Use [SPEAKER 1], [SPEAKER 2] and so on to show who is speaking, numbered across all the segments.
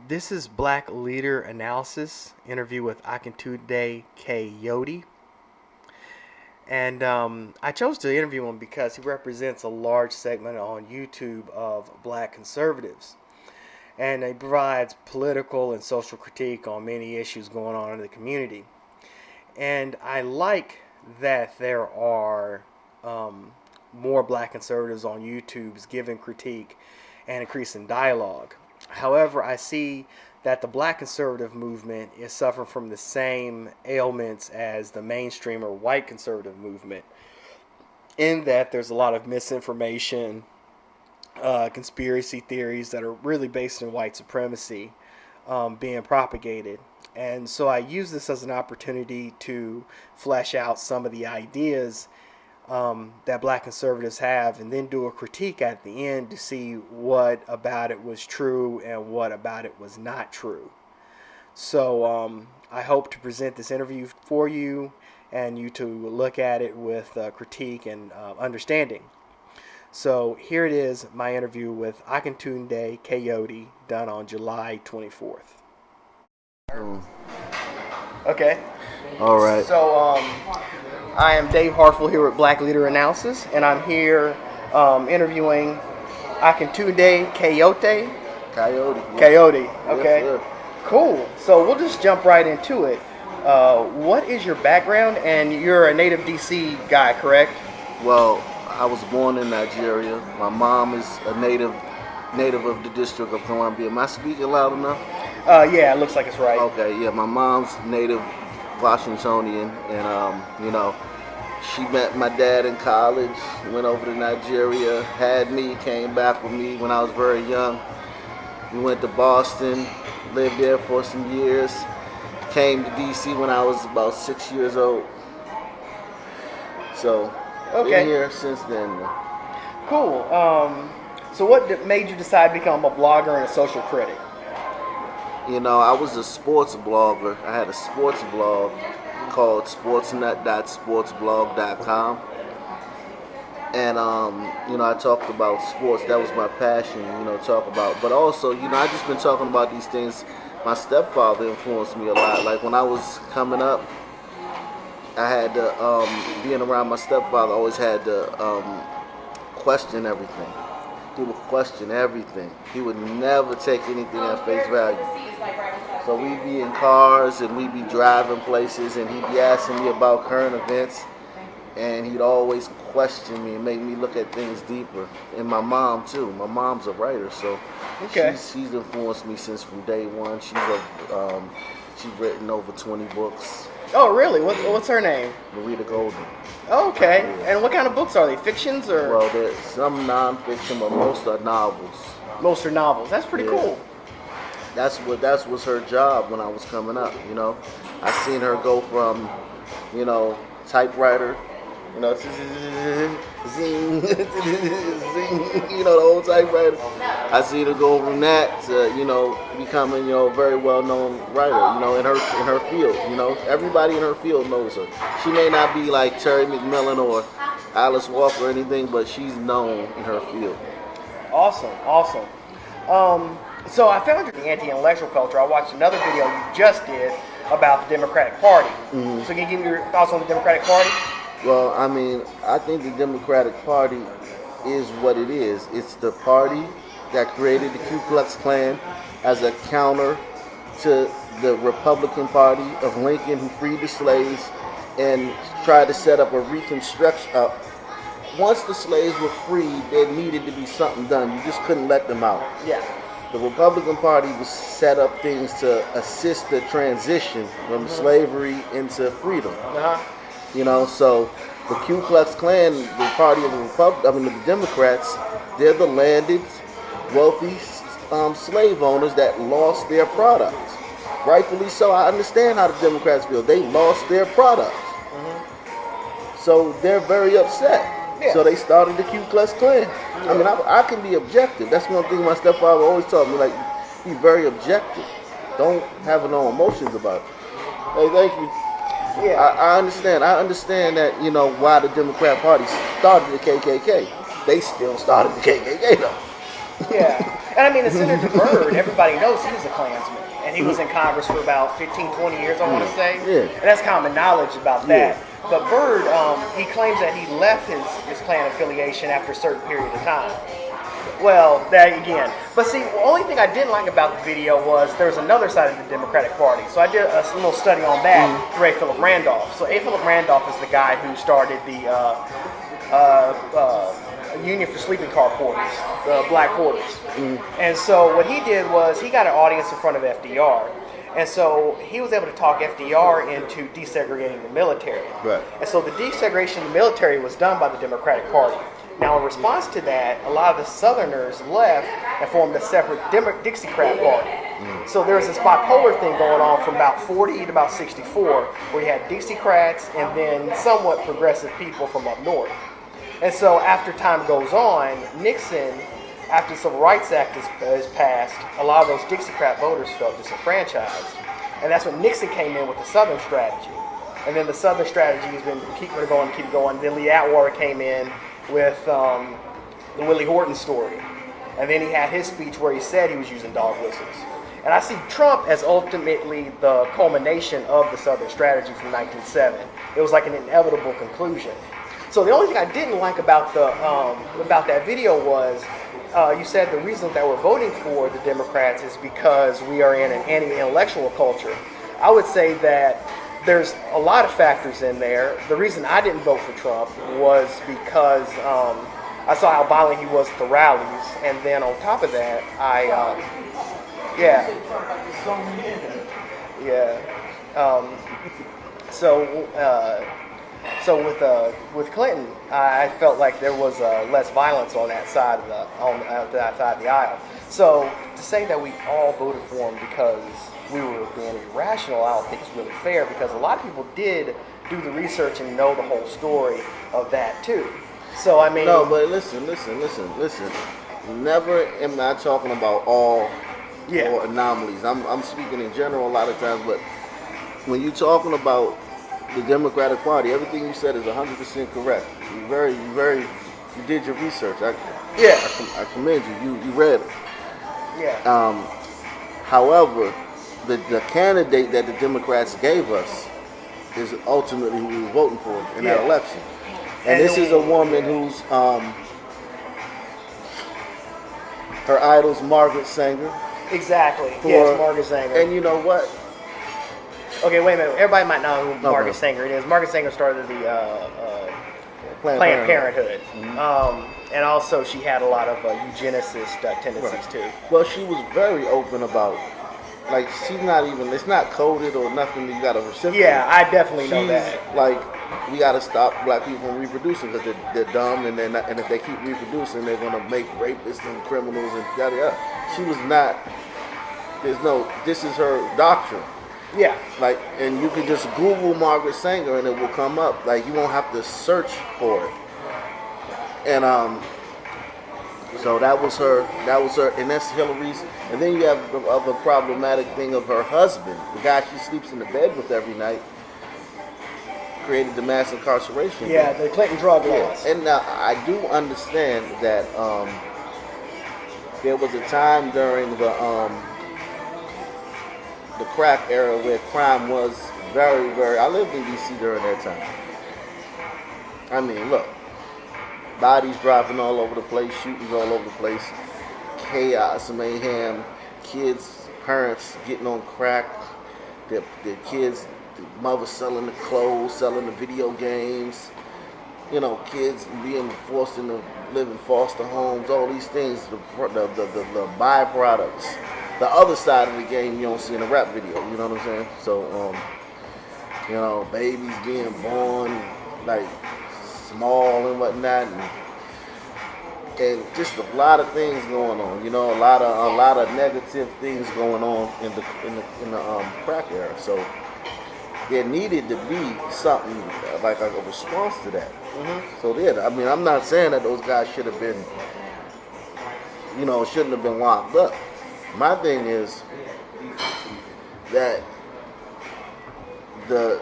[SPEAKER 1] This is Black Leader Analysis interview with Akintunde Kayode. And I chose to interview him because he represents a large segment on YouTube of black conservatives. And he provides political and social critique on many issues going on in the community. And I like that there are more black conservatives on YouTube giving critique and increasing dialogue. However, I see that the black conservative movement is suffering from the same ailments as the mainstream or white conservative movement, in that there's a lot of misinformation, conspiracy theories that are really based in white supremacy being propagated. And so I use this as an opportunity to flesh out some of the ideas that black conservatives have, and then do a critique at the end to see what about it was true and what about it was not true. So I hope to present this interview for you and you to look at it with critique and understanding. So here it is, my interview with Akintunde Kayode, done on July 24th. Okay.
[SPEAKER 2] All right.
[SPEAKER 1] So I am Dave Hartful here with Black Leader Analysis, and I'm here interviewing Akintunde Kayode. Kayode. Okay.
[SPEAKER 2] Yes,
[SPEAKER 1] cool. So we'll just jump right into it. What is your background? And you're a native DC guy, correct?
[SPEAKER 2] Well, I was born in Nigeria. My mom is a native of the District of Columbia. Am I speaking loud enough?
[SPEAKER 1] Yeah, it looks like it's right.
[SPEAKER 2] Okay, yeah, my mom's native Washingtonian, and she met my dad in college, went over to Nigeria, had me, came back with me when I was very young. We went to Boston, lived there for some years, came to DC when I was about 6 years old. So, been here since then.
[SPEAKER 1] Cool. So what made you decide to become a blogger and a social critic?
[SPEAKER 2] You know, I was a sports blogger. I had a sports blog called sportsnet.sportsblog.com. And, I talked about sports. That was my passion, talk about. But also, I just been talking about these things. My stepfather influenced me a lot. Like when I was coming up, I had to, being around my stepfather, I always had to question everything. He would question everything. He would never take anything at face value. So we'd be in cars and we'd be driving places and he'd be asking me about current events, and he'd always question me and make me look at things deeper. And my mom too. My mom's a writer, so she's influenced me since from day one. She's written over 20 books.
[SPEAKER 1] Oh, really? What's her name?
[SPEAKER 2] Marita Golden.
[SPEAKER 1] Oh, okay. Yeah. And what kind of books are they? Fictions or?
[SPEAKER 2] Well, there's some nonfiction, but most are novels.
[SPEAKER 1] Most are novels. That's pretty cool.
[SPEAKER 2] That was her job when I was coming up. I seen her go from, typewriter, zing, zing, the old typewriter. I seen her go from that to, becoming, a very well-known writer, in her field. Everybody in her field knows her. She may not be like Terry McMillan or Alice Walker or anything, but she's known in her field.
[SPEAKER 1] Awesome. So I found you in the anti-intellectual culture. I watched another video you just did about the Democratic Party. Mm-hmm. So can you give me your thoughts on the Democratic Party?
[SPEAKER 2] Well, I think the Democratic Party is what it is. It's the party that created the Ku Klux Klan as a counter to the Republican Party of Lincoln, who freed the slaves and tried to set up a reconstruction. Once the slaves were freed, there needed to be something done. You just couldn't let them out.
[SPEAKER 1] Yeah.
[SPEAKER 2] The Republican Party was set up things to assist the transition from slavery into freedom. So the Ku Klux Klan, the party of the Democrats, they're the landed, wealthy slave owners that lost their product. Rightfully so. I understand how the Democrats feel. They lost their product. Mm-hmm. So they're very upset. Yeah. So they started the Ku Klux Klan. Yeah. I can be objective. That's one thing my stepfather always taught me. Like, be very objective. Don't have no emotions about it. Hey, thank you. Yeah. I understand. I understand that, why the Democrat Party started the KKK. They still started the KKK, though.
[SPEAKER 1] Yeah. And I mean, the Senator Byrd, everybody knows he was a Klansman. And he was in Congress for about 15, 20 years, I want to say.
[SPEAKER 2] Yeah.
[SPEAKER 1] And that's common knowledge about that. But Byrd, he claims that he left his Klan affiliation after a certain period of time. Well, that again. But see, the only thing I didn't like about the video was there was another side of the Democratic Party. So I did a little study on that through A. Philip Randolph. So A. Philip Randolph is the guy who started the Union for Sleeping Car Porters, the Black Porters. And so what he did was he got an audience in front of FDR. And so he was able to talk FDR into desegregating the military.
[SPEAKER 2] Right.
[SPEAKER 1] And so the desegregation of the military was done by the Democratic Party. Now, in response to that, a lot of the Southerners left and formed a separate Dixiecrat party. So there was this bipolar thing going on from about 40 to about 64, where you had Dixiecrats and then somewhat progressive people from up north. And so after time goes on, Nixon, after the Civil Rights Act is passed, a lot of those Dixiecrat voters felt disenfranchised. And that's when Nixon came in with the Southern strategy. And then the Southern strategy has been keep going. Then Lee Atwater came in with the Willie Horton story. And then he had his speech where he said he was using dog whistles. And I see Trump as ultimately the culmination of the Southern strategy from 1907. It was like an inevitable conclusion. So the only thing I didn't like about that video was you said the reason that we're voting for the Democrats is because we are in an anti-intellectual culture. I would say that there's a lot of factors in there. The reason I didn't vote for Trump was because I saw how violent he was at the rallies, and then on top of that, So with Clinton, I felt like there was less violence on that side of that side of the aisle. So to say that we all voted for him because we were being irrational, I don't think is really fair, because a lot of people did do the research and know the whole story of that too. So I mean,
[SPEAKER 2] no, but listen. Never am I talking about all or anomalies. I'm speaking in general a lot of times, but when you're talking about the Democratic Party, everything you said is 100% correct. You did your research. I commend you. You read it.
[SPEAKER 1] Yeah.
[SPEAKER 2] However, the candidate that the Democrats gave us is ultimately who we were voting for in that election. And this is a woman who's her idol's Margaret Sanger.
[SPEAKER 1] Exactly. Yes, Margaret Sanger.
[SPEAKER 2] And you know what?
[SPEAKER 1] Okay, wait a minute. Everybody might know who Margaret Sanger is. Margaret Sanger started the Planned Parenthood. And also she had a lot of eugenicist tendencies too.
[SPEAKER 2] Well, she was very open about, like, she's not even, it's not coded or nothing. You got to reciprocate.
[SPEAKER 1] Yeah, I definitely know that.
[SPEAKER 2] Like, we got to stop black people from reproducing because they're dumb, and and if they keep reproducing, they're gonna make rapists and criminals and yada yada. She was not. This is her doctrine.
[SPEAKER 1] Yeah.
[SPEAKER 2] Like, and you can just Google Margaret Sanger and it will come up. Like, you won't have to search for it. And so that was her, and that's Hillary's. And then you have the other problematic thing of her husband, the guy she sleeps in the bed with every night, created the mass incarceration.
[SPEAKER 1] Yeah, the Clinton drug laws.
[SPEAKER 2] And now I do understand that there was a time during the crack era where crime was very, very. I lived in D.C. during that time. I mean, look, bodies dropping all over the place, shootings all over the place, chaos, mayhem, kids, parents getting on crack, their kids, the mothers selling the clothes, selling the video games, you know, kids being forced into living foster homes, all these things, the byproducts. The other side of the game you don't see in a rap video, you know what I'm saying? So, you know, babies being born like small and whatnot, and just a lot of things going on. You know, a lot of negative things going on in the crack era. So there needed to be something like a response to that. So I mean, I'm not saying that those guys should have been, you know, shouldn't have been locked up. My thing is that the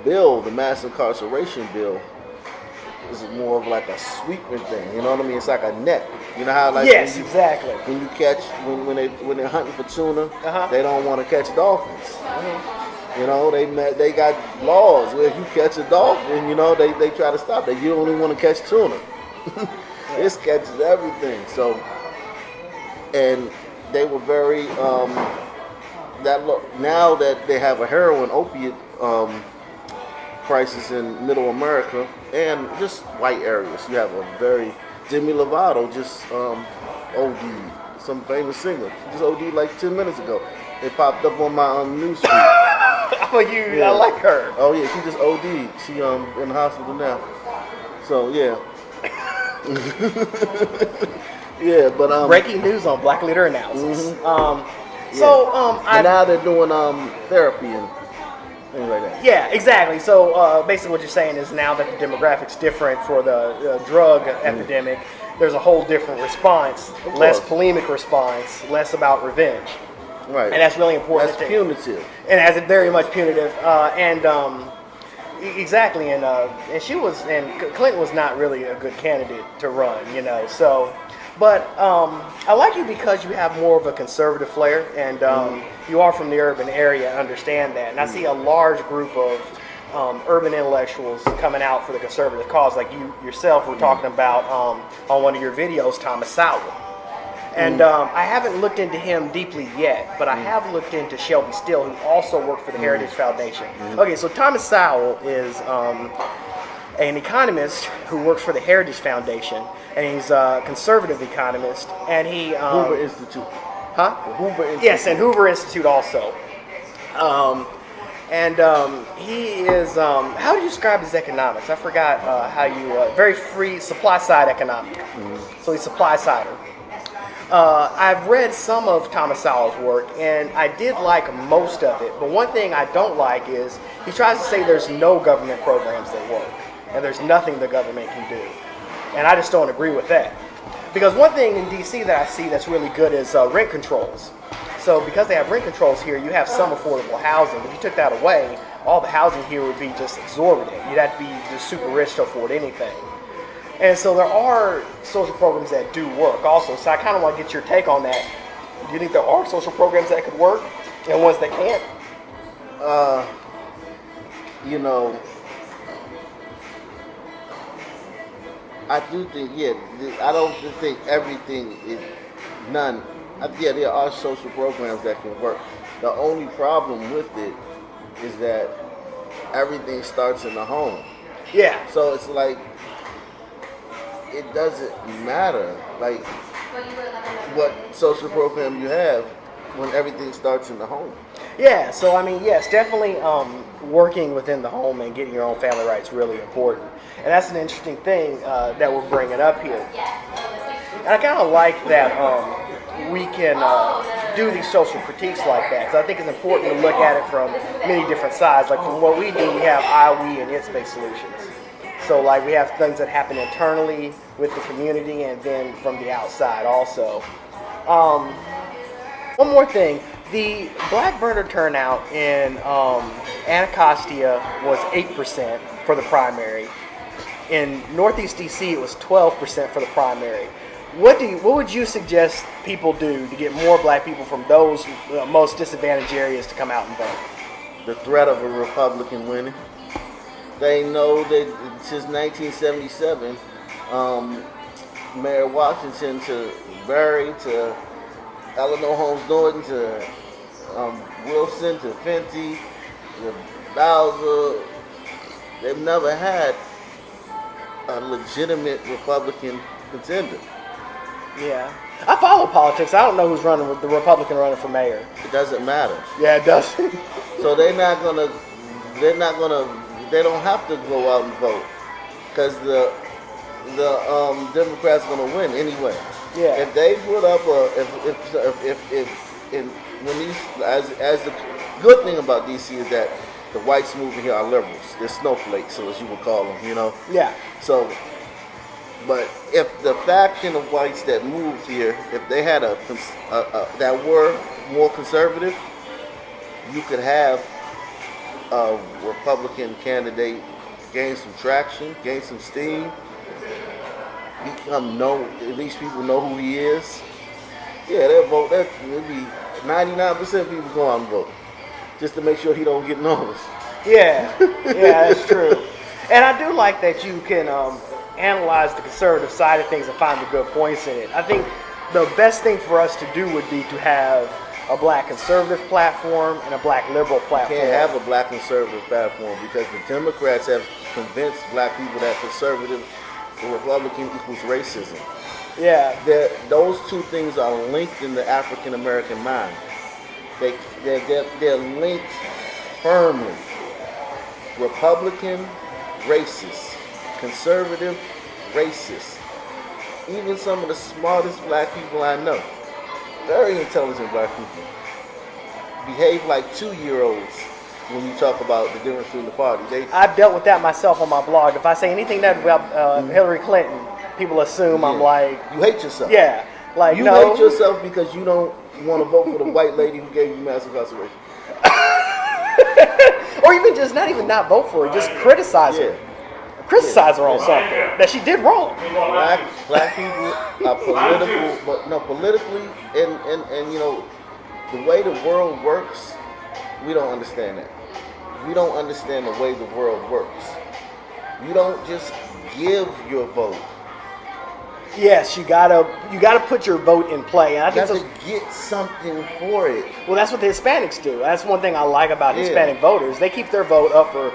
[SPEAKER 2] bill, the mass incarceration bill, is more of like a sweeping thing. You know what I mean? It's like a net. You know how like
[SPEAKER 1] Yes, exactly.
[SPEAKER 2] when you catch when they're hunting for tuna, they don't want to catch dolphins. You know, they got laws where if you catch a dolphin, you know, they try to stop that. You only want to catch tuna. This catches everything. So, and they were very now that they have a heroin opiate crisis in Middle America and just white areas. You have a very Demi Lovato just OD, some famous singer just OD like 10 minutes ago. It popped up on my news feed.
[SPEAKER 1] I like her.
[SPEAKER 2] Oh yeah, she just OD'd. She in the hospital now. So yeah. Yeah, but
[SPEAKER 1] breaking news on Black Leader Analysis.
[SPEAKER 2] And now they're doing therapy and things like that.
[SPEAKER 1] Yeah, exactly. So basically, what you're saying is now that the demographics different for the drug epidemic, there's a whole different response, less polemic response, less about revenge.
[SPEAKER 2] Right.
[SPEAKER 1] And that's really important.
[SPEAKER 2] That's punitive.
[SPEAKER 1] And that's very much punitive. Exactly. And she was, and Clinton was not really a good candidate to run, you know. So, but I like you because you have more of a conservative flair, and you are from the urban area. I understand that, and I see a large group of urban intellectuals coming out for the conservative cause, like you yourself were talking about on one of your videos, Thomas Sowell. And I haven't looked into him deeply yet, but I have looked into Shelby Still, who also worked for the Heritage Foundation. Okay, so Thomas Sowell is an economist who works for the Heritage Foundation, and he's a conservative economist, and he...
[SPEAKER 2] Hoover Institute.
[SPEAKER 1] Huh?
[SPEAKER 2] Hoover Institute.
[SPEAKER 1] Yes, and Hoover Institute also. He is, how do you describe his economics? I forgot how you, very free supply-side economic. So he's supply-sider. I've read some of Thomas Sowell's work, and I did like most of it. But one thing I don't like is he tries to say there's no government programs that work, and there's nothing the government can do. And I just don't agree with that. Because one thing in D.C. that I see that's really good is rent controls. So because they have rent controls here, you have some affordable housing. If you took that away, all the housing here would be just exorbitant. You'd have to be just super rich to afford anything. And so there are social programs that do work also. So I kind of want to get your take on that. Do you think there are social programs that could work and ones that can't?
[SPEAKER 2] You know, I do think, I don't think everything is none. There are social programs that can work. The only problem with it is that everything starts in the home.
[SPEAKER 1] Yeah.
[SPEAKER 2] So it's like, it doesn't matter, like, what social program you have when everything starts in the home.
[SPEAKER 1] Yeah, so I mean, yes, definitely working within the home and getting your own family rights is really important. And that's an interesting thing that we're bringing up here. And I kind of like that we can do these social critiques like that, because I think it's important to look at it from many different sides. Like from what we do, we have I, we, and its-based solutions. So like we have things that happen internally with the community and then from the outside also. One more thing, the black voter turnout in Anacostia was 8% for the primary. In Northeast DC it was 12% for the primary. What would you suggest people do to get more black people from those most disadvantaged areas to come out and vote?
[SPEAKER 2] The threat of a Republican winning. They know that since 1977, Mayor Washington to Barry to Eleanor Holmes Norton to Wilson to Fenty to Bowser, they've never had a legitimate Republican contender.
[SPEAKER 1] Yeah. I follow politics. I don't know who's running with the Republican running for mayor.
[SPEAKER 2] It doesn't matter.
[SPEAKER 1] Yeah, it doesn't.
[SPEAKER 2] So they don't have to go out and vote because the Democrats going to win anyway.
[SPEAKER 1] Yeah.
[SPEAKER 2] If they put up as the good thing about DC is that the whites moving here are liberals. They're snowflakes, so as you would call them, you know.
[SPEAKER 1] Yeah.
[SPEAKER 2] So, but if the faction of whites that moved here, if they had that were more conservative, you could have a Republican candidate gain some traction, gain some steam, become known. At least people know who he is. Yeah, they'll vote. That would be 99% of people go out and vote just to make sure he don't get nervous.
[SPEAKER 1] Yeah, yeah, that's true. And I do like that you can analyze the conservative side of things and find the good points in it. I think the best thing for us to do would be to have a black conservative platform and a black liberal platform.
[SPEAKER 2] You can't have a black conservative platform because the Democrats have convinced black people that conservative and Republican equals racism.
[SPEAKER 1] Yeah.
[SPEAKER 2] Those two things are linked in the African American mind. They're linked firmly. Republican, racist. Conservative, racist. Even some of the smartest black people I know, very intelligent black people, behave like 2-year-olds when you talk about the difference between the parties.
[SPEAKER 1] I've dealt with that myself on my blog. If I say anything that about Hillary Clinton, people assume I'm like...
[SPEAKER 2] You hate yourself.
[SPEAKER 1] Yeah. Like,
[SPEAKER 2] you hate yourself because you don't want to vote for the white lady who gave you mass incarceration.
[SPEAKER 1] Or even just not vote for her, just criticize her. Criticize her on something that she did wrong.
[SPEAKER 2] Black people are political, but no, politically and you know, the way the world works, we don't understand that. We don't understand the way the world works. You don't just give your vote.
[SPEAKER 1] Yes, you gotta put your vote in play. And I think
[SPEAKER 2] you have to get something for it.
[SPEAKER 1] Well, that's what the Hispanics do. That's one thing I like about Hispanic voters. They keep their vote up to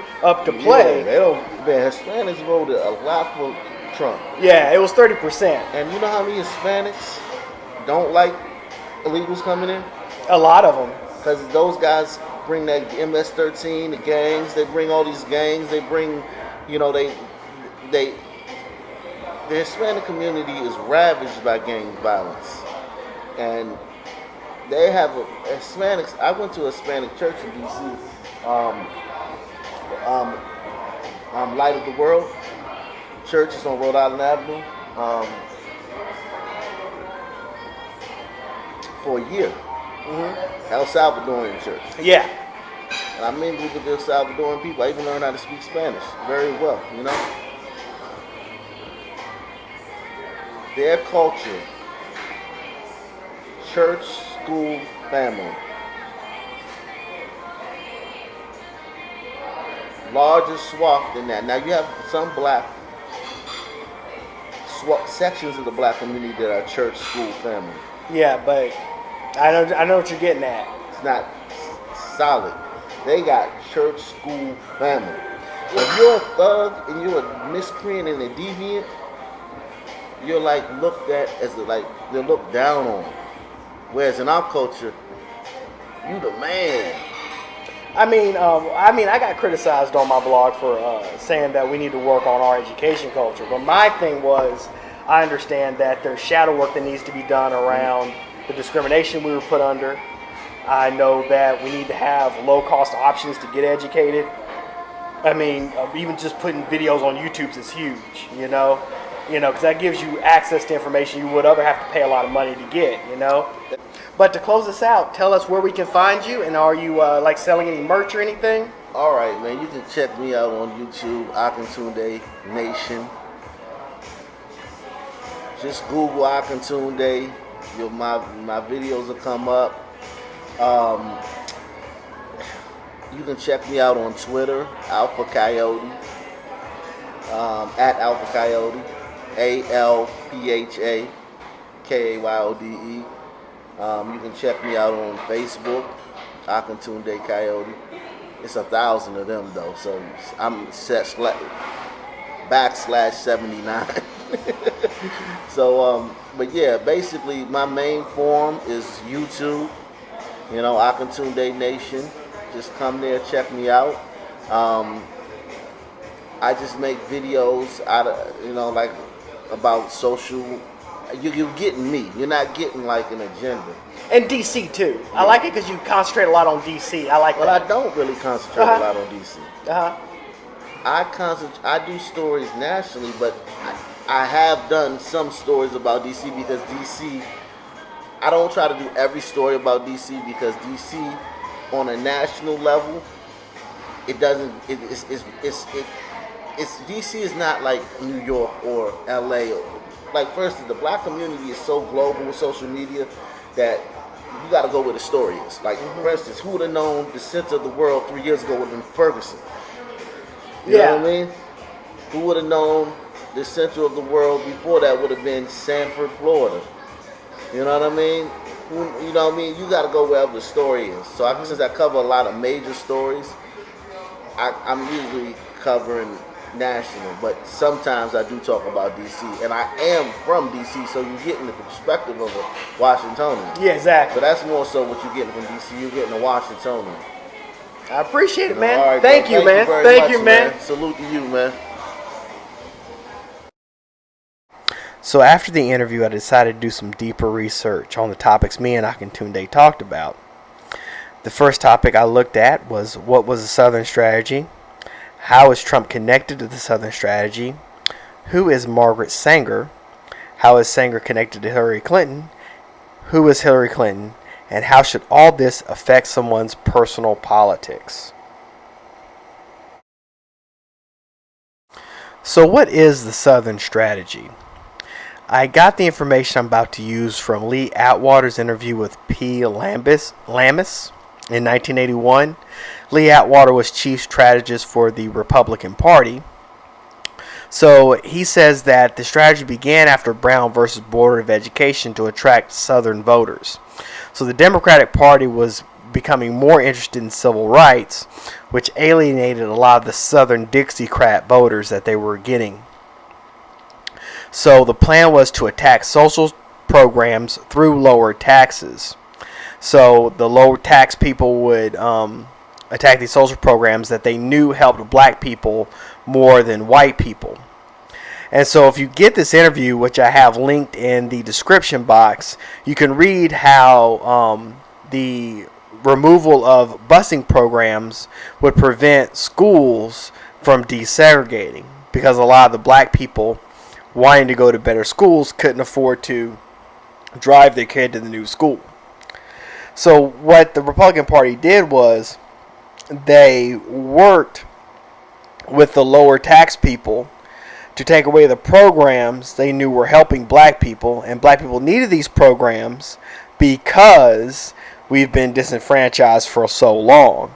[SPEAKER 1] play.
[SPEAKER 2] Yeah, they don't. The Hispanics voted a lot for Trump.
[SPEAKER 1] Yeah, it was 30%.
[SPEAKER 2] And you know how many Hispanics don't like illegals coming in?
[SPEAKER 1] A lot of them.
[SPEAKER 2] Because those guys bring that MS-13, the gangs. They bring all these gangs. They bring, you know, the Hispanic community is ravaged by gang violence, and they have Hispanics. I went to a Hispanic church in D.C. Light of the World Church is on Rhode Island Avenue for a year. Mm-hmm. El Salvadorian church.
[SPEAKER 1] Yeah.
[SPEAKER 2] And I mingled with the El Salvadorian people. I even learned how to speak Spanish very well. You know. Their culture, church, school, family. Larger swath than that. Now you have some black sections of the black community that are church, school, family.
[SPEAKER 1] Yeah, but I know what you're getting at.
[SPEAKER 2] It's not solid. They got church, school, family. If you're a thug and you're a miscreant and a deviant, you're like looked at as they're looked down on. Whereas in our culture, you the man.
[SPEAKER 1] I mean, I got criticized on my blog for saying that we need to work on our education culture. But my thing was, I understand that there's shadow work that needs to be done around the discrimination we were put under. I know that we need to have low-cost options to get educated. I mean, even just putting videos on YouTube is huge, you know, because that gives you access to information you would other have to pay a lot of money to get, you know. But to close this out, tell us where we can find you, and are you like selling any merch or anything?
[SPEAKER 2] All right, man. You can check me out on YouTube, Akintunde Nation. Just Google Akintunde. My videos will come up. You can check me out on Twitter, Alpha Kayode, at Alpha Kayode, ALPHA KAYODE. You can check me out on Facebook, Akintunde Kayode. It's 1,000 of them though, so I'm set /79. So, but yeah, basically my main form is YouTube. You know, Akintunde Nation. Just come there, check me out. I just make videos out of, like about social. You're getting me. You're not getting like an agenda.
[SPEAKER 1] And DC too. Yeah. I like it because you concentrate a lot on DC. I like that.
[SPEAKER 2] Well, I don't really concentrate a lot on DC. I do stories nationally, but I have done some stories about DC because DC. I don't try to do every story about DC because DC, on a national level, it doesn't. DC is not like New York or LA. Like, first, the black community is so global with social media that you got to go where the story is. Like, for instance, who would have known the center of the world 3 years ago would have been Ferguson? You know what I mean? Who would have known the center of the world before that would have been Sanford, Florida? You know what I mean? You know what I mean? You got to go wherever the story is. So since I cover a lot of major stories, I'm usually covering national, but sometimes I do talk about DC, and I am from DC, so you're getting the perspective of a Washingtonian.
[SPEAKER 1] Yeah, exactly.
[SPEAKER 2] So that's more so what you're getting from DC. You're getting a Washingtonian.
[SPEAKER 1] I appreciate it, man.
[SPEAKER 2] All right,
[SPEAKER 1] Thank you, man. Thank you, man.
[SPEAKER 2] Salute to you, man.
[SPEAKER 1] So after the interview, I decided to do some deeper research on the topics me and Akintunde talked about. The first topic I looked at was what was the Southern strategy? How is Trump connected to the Southern strategy? Who is Margaret Sanger? How is Sanger connected to Hillary Clinton? Who is Hillary Clinton? And how should all this affect someone's personal politics? So what is the Southern strategy? I got the information I'm about to use from Lee Atwater's interview with P. Lamis in 1981. Lee Atwater was chief strategist for the Republican Party. So he says that the strategy began after Brown versus Board of Education to attract Southern voters. So the Democratic Party was becoming more interested in civil rights, which alienated a lot of the Southern Dixiecrat voters that they were getting. So the plan was to attack social programs through lower taxes. So the lower tax people would attack these social programs that they knew helped black people more than white people. And so if you get this interview, which I have linked in the description box, you can read how the removal of busing programs would prevent schools from desegregating, because a lot of the black people wanting to go to better schools couldn't afford to drive their kid to the new school. So what the Republican Party did was they worked with the lower tax people to take away the programs they knew were helping black people, and black people needed these programs because we've been disenfranchised for so long.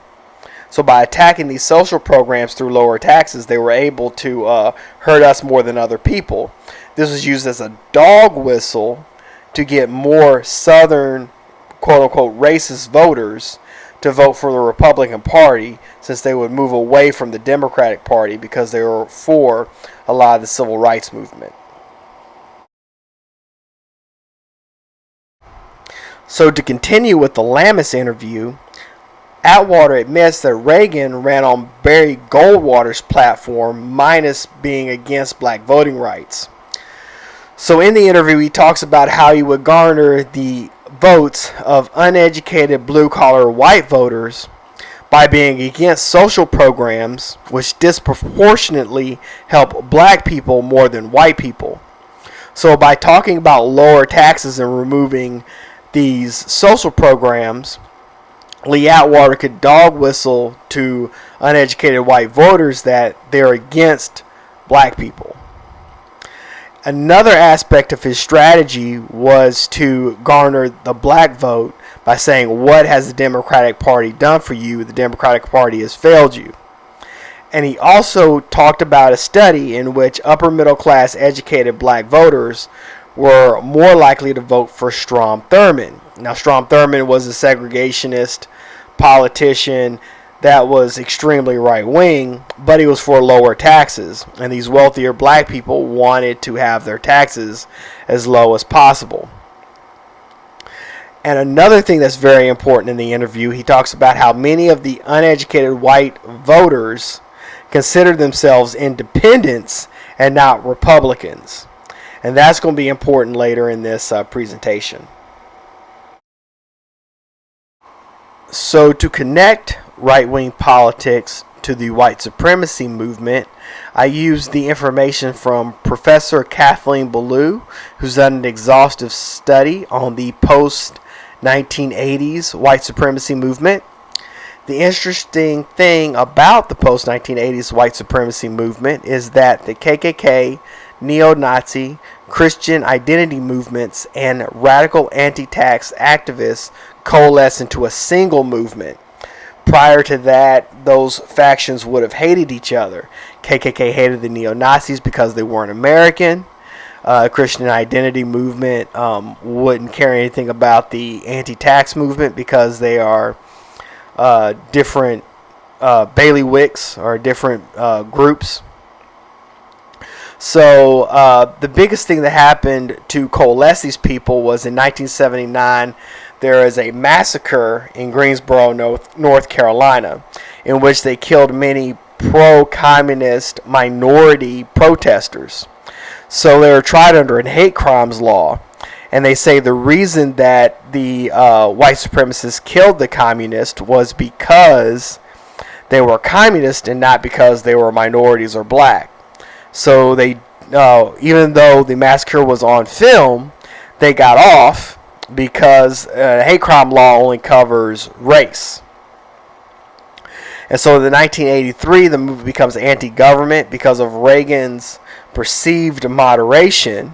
[SPEAKER 1] So by attacking these social programs through lower taxes, they were able to hurt us more than other people. This was used as a dog whistle to get more Southern, quote-unquote, racist voters to vote for the Republican Party, since they would move away from the Democratic Party because they were for a lot of the civil rights movement. So to continue with the Lamis interview, Atwater admits that Reagan ran on Barry Goldwater's platform, minus being against black voting rights. So in the interview, he talks about how he would garner the votes of uneducated blue-collar white voters by being against social programs which disproportionately help black people more than white people. So by talking about lower taxes and removing these social programs, Lee Atwater could dog whistle to uneducated white voters that they're against black people. Another aspect of his strategy was to garner the black vote by saying, what has the Democratic Party done for you? The Democratic Party has failed you. And he also talked about a study in which upper middle class educated black voters were more likely to vote for Strom Thurmond. Now, Strom Thurmond was a segregationist politician that was extremely right-wing, but he was for lower taxes, and these wealthier black people wanted to have their taxes as low as possible. And another thing that's very important in the interview, he talks about how many of the uneducated white voters consider themselves independents and not Republicans. And that's going to be important later in this presentation. So to connect right-wing politics to the white supremacy movement, I used the information from Professor Kathleen Belew, who's done an exhaustive study on the post-1980s white supremacy movement. The interesting thing about the post-1980s white supremacy movement is that the KKK, neo-Nazi, Christian identity movements, and radical anti-tax activists coalesce into a single movement. Prior to that, those factions would have hated each other. KKK hated the neo-Nazis because they weren't American. Christian identity movement wouldn't care anything about the anti-tax movement because they are different bailiwicks or different groups. So the biggest thing that happened to coalesce these people was in 1979. There is a massacre in Greensboro, North Carolina, in which they killed many pro-communist minority protesters. So they were tried under a hate crimes law. And they say the reason that the white supremacists killed the communists was because they were communists and not because they were minorities or black. So they, even though the massacre was on film, they got off because hate crime law only covers race. And so in 1983, the movement becomes anti-government because of Reagan's perceived moderation.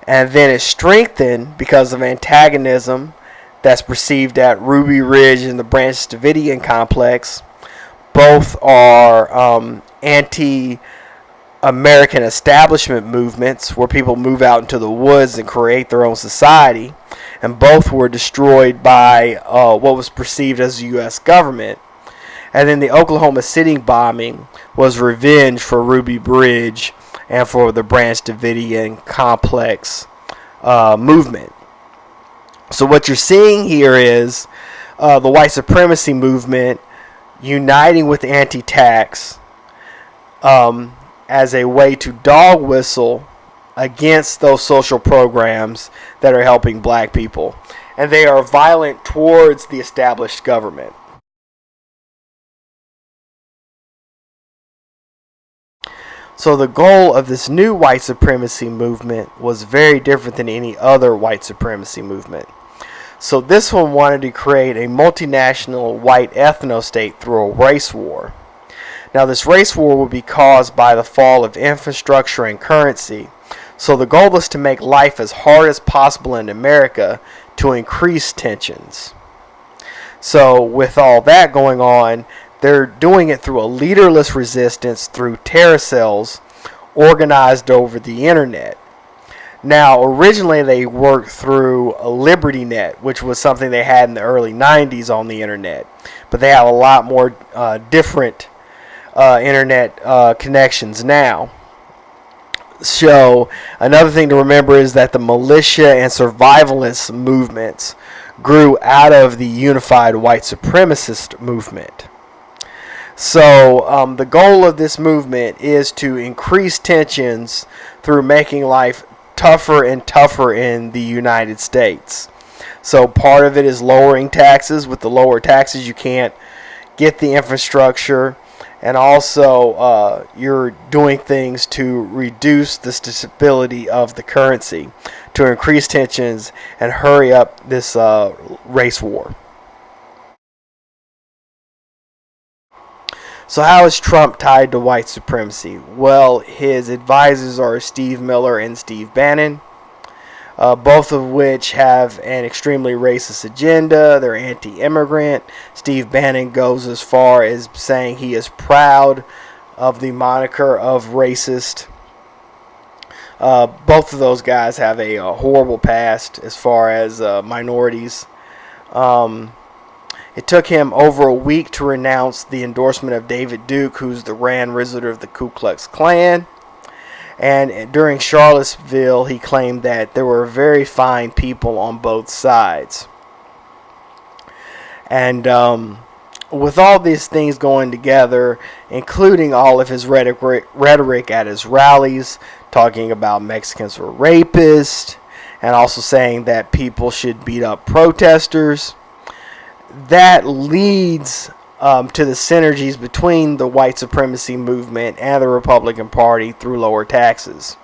[SPEAKER 1] And then it's strengthened because of antagonism that's perceived at Ruby Ridge and the Branch Davidian complex. Both are anti-American establishment movements where people move out into the woods and create their own society. And both were destroyed by what was perceived as the U.S. government. And then the Oklahoma City bombing was revenge for Ruby Bridge and for the Branch Davidian complex movement. So what you're seeing here is the white supremacy movement uniting with anti-tax as a way to dog whistle against those social programs that are helping black people. And they are violent towards the established government. So the goal of this new white supremacy movement was very different than any other white supremacy movement. So this one wanted to create a multinational white ethno-state through a race war. Now this race war would be caused by the fall of infrastructure and currency. So the goal was to make life as hard as possible in America to increase tensions. So with all that going on, they're doing it through a leaderless resistance through terror cells organized over the internet. Now, originally they worked through a Liberty Net, which was something they had in the early 90s on the internet. But they have a lot more different internet connections now. So, another thing to remember is that the militia and survivalist movements grew out of the unified white supremacist movement. So the goal of this movement is to increase tensions through making life tougher and tougher in the United States. So part of it is lowering taxes. With the lower taxes, you can't get the infrastructure. And also you're doing things to reduce the stability of the currency, to increase tensions and hurry up this race war. So how is Trump tied to white supremacy? Well, his advisors are Steve Miller and Steve Bannon, both of which have an extremely racist agenda. They're anti-immigrant. Steve Bannon goes as far as saying he is proud of the moniker of racist. Both of those guys have a horrible past as far as minorities. It took him over a week to renounce the endorsement of David Duke, who's the Grand Wizard of the Ku Klux Klan. And during Charlottesville, he claimed that there were very fine people on both sides. And with all these things going together, including all of his rhetoric at his rallies, talking about Mexicans were rapists, and also saying that people should beat up protesters, that leads to the synergies between the white supremacy movement and the Republican Party through lower taxes.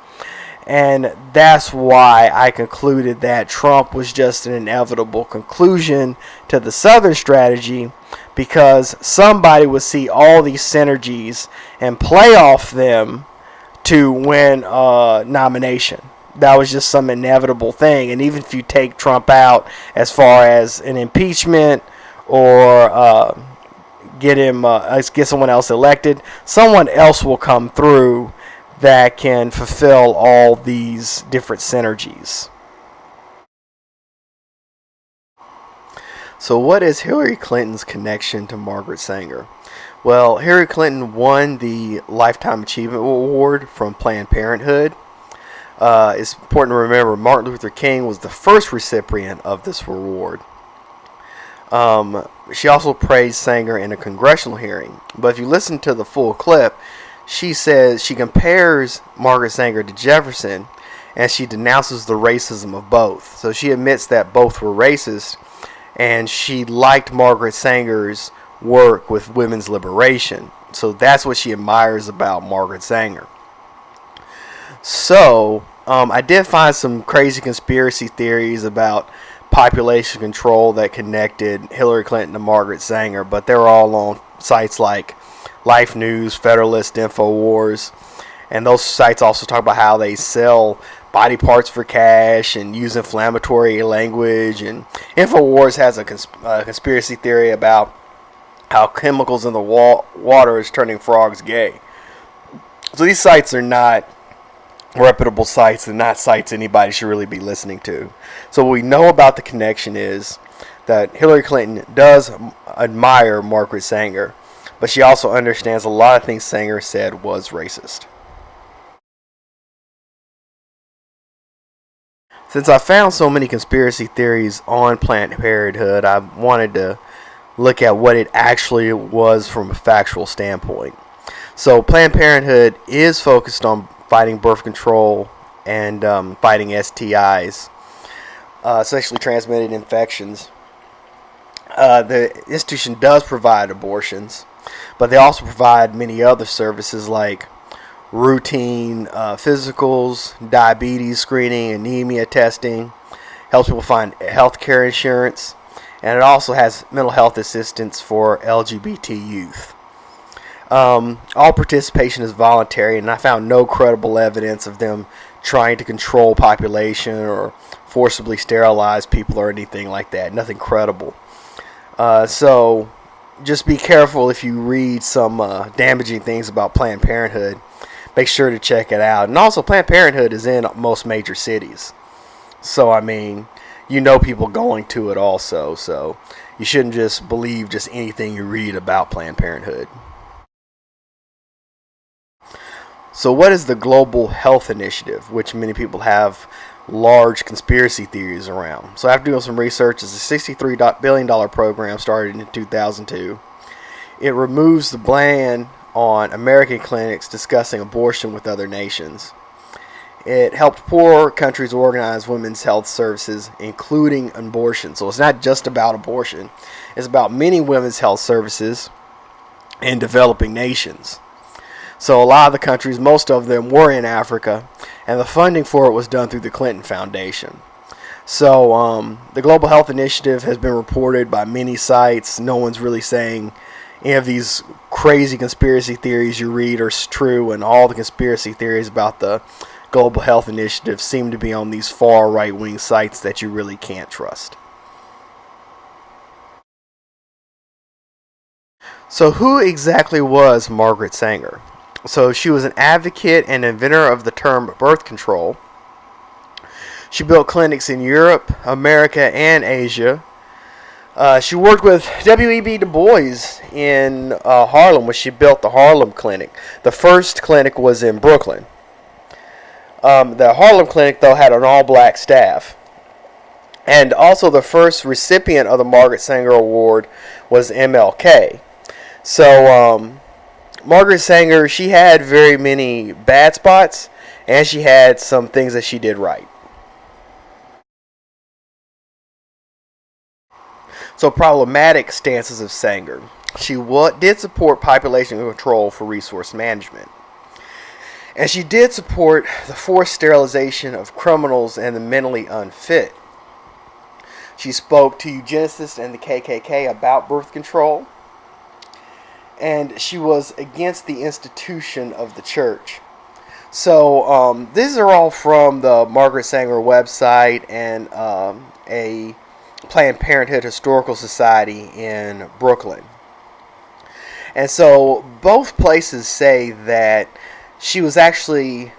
[SPEAKER 1] And that's why I concluded that Trump was just an inevitable conclusion to the Southern strategy, because somebody would see all these synergies and play off them to win a nomination. That was just some inevitable thing. And even if you take Trump out as far as an impeachment or get someone else elected, someone else will come through that can fulfill all these different synergies. So what is Hillary Clinton's connection to Margaret Sanger? Well, Hillary Clinton won the Lifetime Achievement Award from Planned Parenthood. It's important to remember Martin Luther King was the first recipient of this award. She also praised Sanger in a congressional hearing. But if you listen to the full clip, she says she compares Margaret Sanger to Jefferson, and she denounces the racism of both. So she admits that both were racist, and she liked Margaret Sanger's work with women's liberation. So that's what she admires about Margaret Sanger. So I did find some crazy conspiracy theories about population control that connected Hillary Clinton to Margaret Sanger, but they're all on sites like Life News, Federalist, InfoWars, and those sites also talk about how they sell body parts for cash and use inflammatory language. And InfoWars has a conspiracy theory about how chemicals in the water is turning frogs gay. So these sites are not reputable sites and not sites anybody should really be listening to. So what we know about the connection is that Hillary Clinton does admire Margaret Sanger, but she also understands a lot of things Sanger said was racist. Since I found so many conspiracy theories on Planned Parenthood, I wanted to look at what it actually was from a factual standpoint. So Planned Parenthood is focused on fighting birth control and fighting STIs, sexually transmitted infections. The institution does provide abortions, but they also provide many other services like routine physicals, diabetes screening, anemia testing, helps people find health care insurance, and it also has mental health assistance for LGBT youth. All participation is voluntary, and I found no credible evidence of them trying to control population or forcibly sterilize people or anything like that. Nothing credible. So just be careful if you read some damaging things about Planned Parenthood. Make sure to check it out. And also, Planned Parenthood is in most major cities. So, I mean, you know people going to it also. So you shouldn't just believe just anything you read about Planned Parenthood. So what is the Global Health Initiative, which many people have large conspiracy theories around? So after doing some research, it's a $63 billion program started in 2002. It removes the ban on American clinics discussing abortion with other nations. It helped poor countries organize women's health services, including abortion. So it's not just about abortion. It's about many women's health services in developing nations. So a lot of the countries, most of them were in Africa, and the funding for it was done through the Clinton Foundation. So the Global Health Initiative has been reported by many sites. No one's really saying any of these crazy conspiracy theories you read are true, and all the conspiracy theories about the Global Health Initiative seem to be on these far right-wing sites that you really can't trust. So who exactly was Margaret Sanger? So she was an advocate and inventor of the term birth control. She built clinics in Europe, America, and Asia. She worked with W.E.B. Du Bois in Harlem when she built the Harlem Clinic. The first clinic was in Brooklyn. The Harlem Clinic, though, had an all-black staff. And also the first recipient of the Margaret Sanger Award was MLK. So Margaret Sanger, she had very many bad spots, and she had some things that she did right. So problematic stances of Sanger. She did support population control for resource management. And she did support the forced sterilization of criminals and the mentally unfit. She spoke to eugenicists and the KKK about birth control. And she was against the institution of the church. So these are all from the Margaret Sanger website and a Planned Parenthood Historical Society in Brooklyn. And so both places say that she was actually,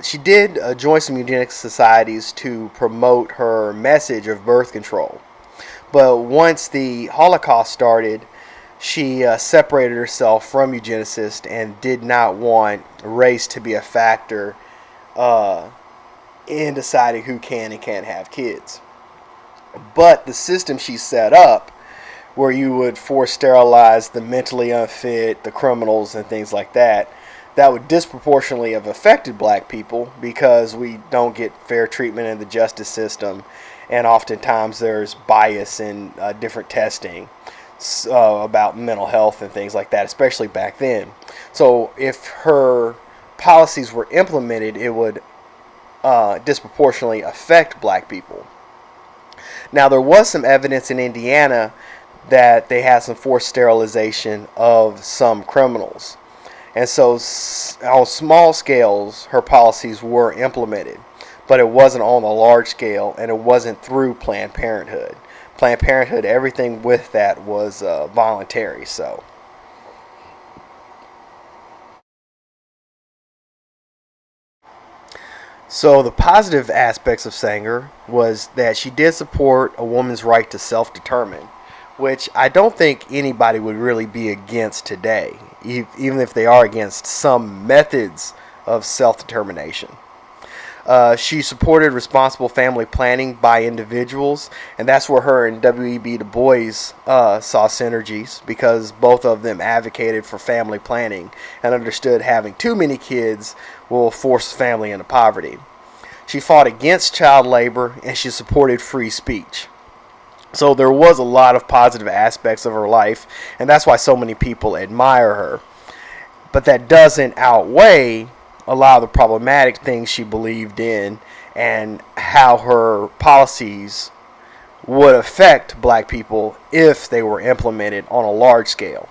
[SPEAKER 1] she did join some eugenics societies to promote her message of birth control. But once the Holocaust started, she separated herself from eugenicists and did not want race to be a factor in deciding who can and can't have kids. But the system she set up, where you would force sterilize the mentally unfit, the criminals, and things like that, that would disproportionately have affected black people because we don't get fair treatment in the justice system, and oftentimes there's bias in different testing about mental health and things like that, especially back then. So if her policies were implemented, it would disproportionately affect black people. Now, there was some evidence in Indiana that they had some forced sterilization of some criminals. And so on small scales, her policies were implemented, but it wasn't on a large scale, and it wasn't through Planned Parenthood. Planned Parenthood, everything with that was voluntary. So the positive aspects of Sanger was that she did support a woman's right to self-determine, which I don't think anybody would really be against today, even if they are against some methods of self-determination. She supported responsible family planning by individuals, and that's where her and W.E.B. Du Bois saw synergies, because both of them advocated for family planning and understood having too many kids will force family into poverty. She fought against child labor, and she supported free speech. So there was a lot of positive aspects of her life, and that's why so many people admire her. But that doesn't outweigh a lot of the problematic things she believed in and how her policies would affect black people if they were implemented on a large scale.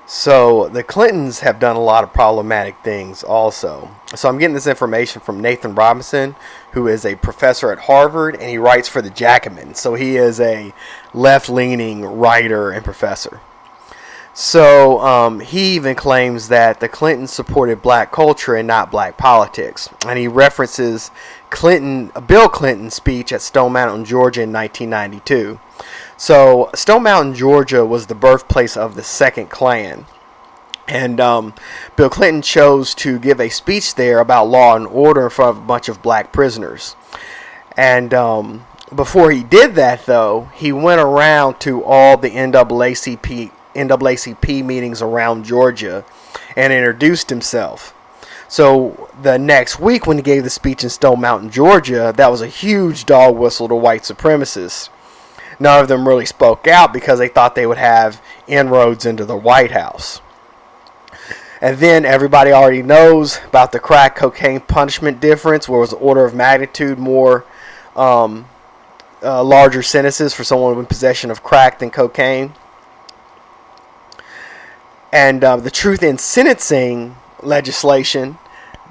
[SPEAKER 1] So the Clintons have done a lot of problematic things also. So I'm getting this information from Nathan Robinson, who is a professor at Harvard, and he writes for the Jacobin. So he is a left-leaning writer and professor. So he even claims that the Clintons supported black culture and not black politics. And he references Bill Clinton's speech at Stone Mountain, Georgia in 1992. So Stone Mountain, Georgia was the birthplace of the Second Klan. And Bill Clinton chose to give a speech there about law and order in front of a bunch of black prisoners. And before he did that, though, he went around to all the NAACP meetings around Georgia and introduced himself. So the next week when he gave the speech in Stone Mountain, Georgia, that was a huge dog whistle to white supremacists. None of them really spoke out because they thought they would have inroads into the White House. And then everybody already knows about the crack cocaine punishment difference, where it was an order of magnitude more larger sentences for someone in possession of crack than cocaine. And the truth in sentencing legislation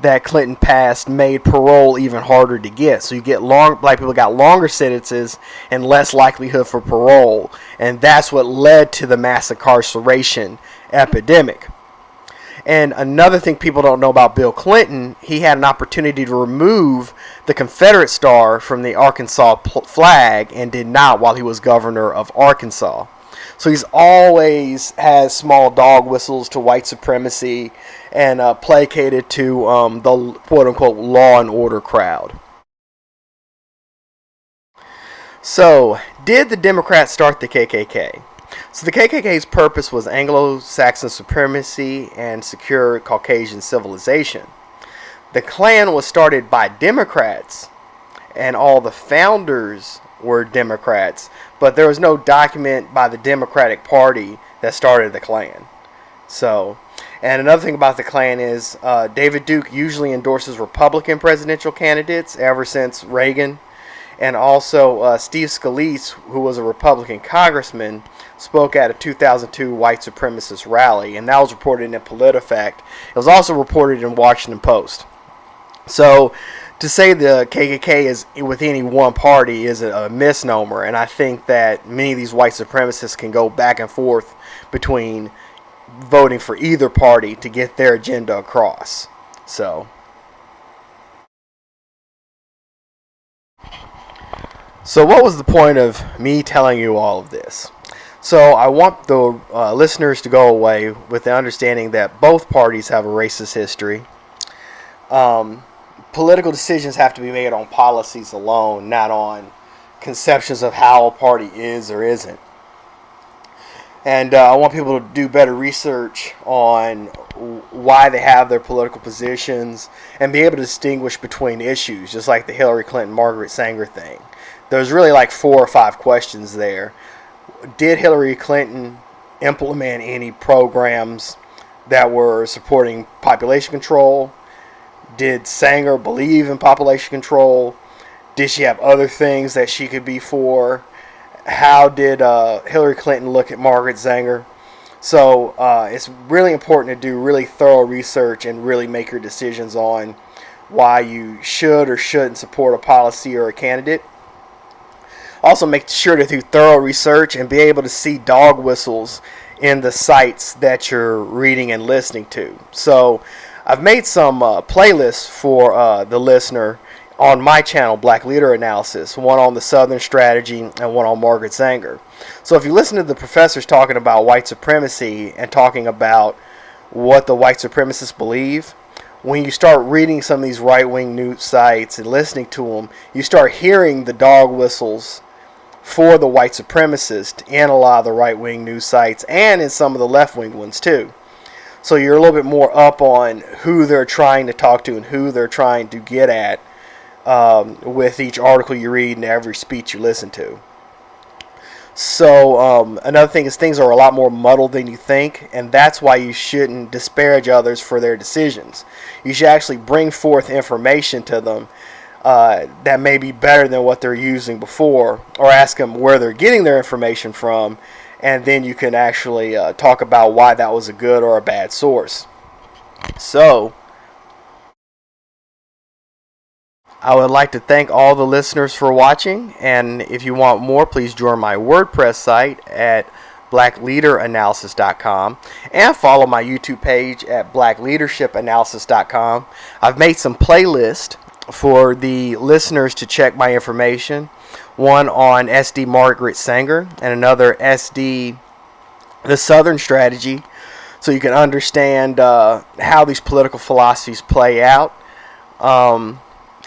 [SPEAKER 1] that Clinton passed made parole even harder to get. So you get black people got longer sentences and less likelihood for parole. And that's what led to the mass incarceration epidemic. And another thing people don't know about Bill Clinton, he had an opportunity to remove the Confederate star from the Arkansas flag and did not while he was governor of Arkansas. So he's always has small dog whistles to white supremacy and placated to the quote-unquote law and order crowd. So, did the Democrats start the KKK? So the KKK's purpose was Anglo-Saxon supremacy and secure Caucasian civilization. The Klan was started by Democrats, and all the founders were Democrats, but there was no document by the Democratic Party that started the Klan. So, and another thing about the Klan is David Duke usually endorses Republican presidential candidates ever since Reagan. And also Steve Scalise, who was a Republican congressman, spoke at a 2002 white supremacist rally. And that was reported in PolitiFact. It was also reported in Washington Post. So to say the KKK is with any one party is a misnomer. And I think that many of these white supremacists can go back and forth between voting for either party to get their agenda across. So what was the point of me telling you all of this? So I want the listeners to go away with the understanding that both parties have a racist history. Political decisions have to be made on policies alone, not on conceptions of how a party is or isn't. And I want people to do better research on why they have their political positions and be able to distinguish between issues, just like the Hillary Clinton, Margaret Sanger thing. There's really like 4 or 5 questions there. Did Hillary Clinton implement any programs that were supporting population control? Did Sanger believe in population control? Did she have other things that she could be for? How did Hillary Clinton look at Margaret Sanger? So it's really important to do really thorough research and really make your decisions on why you should or shouldn't support a policy or a candidate. Also, make sure to do thorough research and be able to see dog whistles in the sites that you're reading and listening to. So I've made some playlists for the listener on my channel, Black Leader Analysis, one on the Southern Strategy and one on Margaret Sanger. So if you listen to the professors talking about white supremacy and talking about what the white supremacists believe, when you start reading some of these right-wing news sites and listening to them, you start hearing the dog whistles for the white supremacists in a lot of the right-wing news sites and in some of the left-wing ones too. So you're a little bit more up on who they're trying to talk to and who they're trying to get at with each article you read and every speech you listen to. So another thing is things are a lot more muddled than you think, and that's why you shouldn't disparage others for their decisions. You should actually bring forth information to them that may be better than what they're using before, or ask them where they're getting their information from, and then you can actually talk about why that was a good or a bad source. So I would like to thank all the listeners for watching, and if you want more, please join my WordPress site at blackleaderanalysis.com and follow my YouTube page at blackleadershipanalysis.com. I've made some playlists for the listeners to check my information, one on SD Margaret Sanger and another SD the Southern Strategy, so you can understand how these political philosophies play out.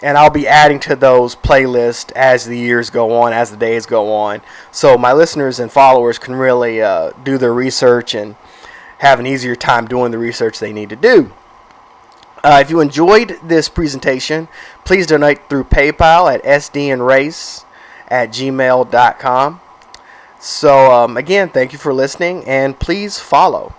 [SPEAKER 1] And I'll be adding to those playlists as the years go on, as the days go on. So my listeners and followers can really do their research and have an easier time doing the research they need to do. If you enjoyed this presentation, please donate through PayPal at sdandrace@gmail.com. So again, thank you for listening, and please follow.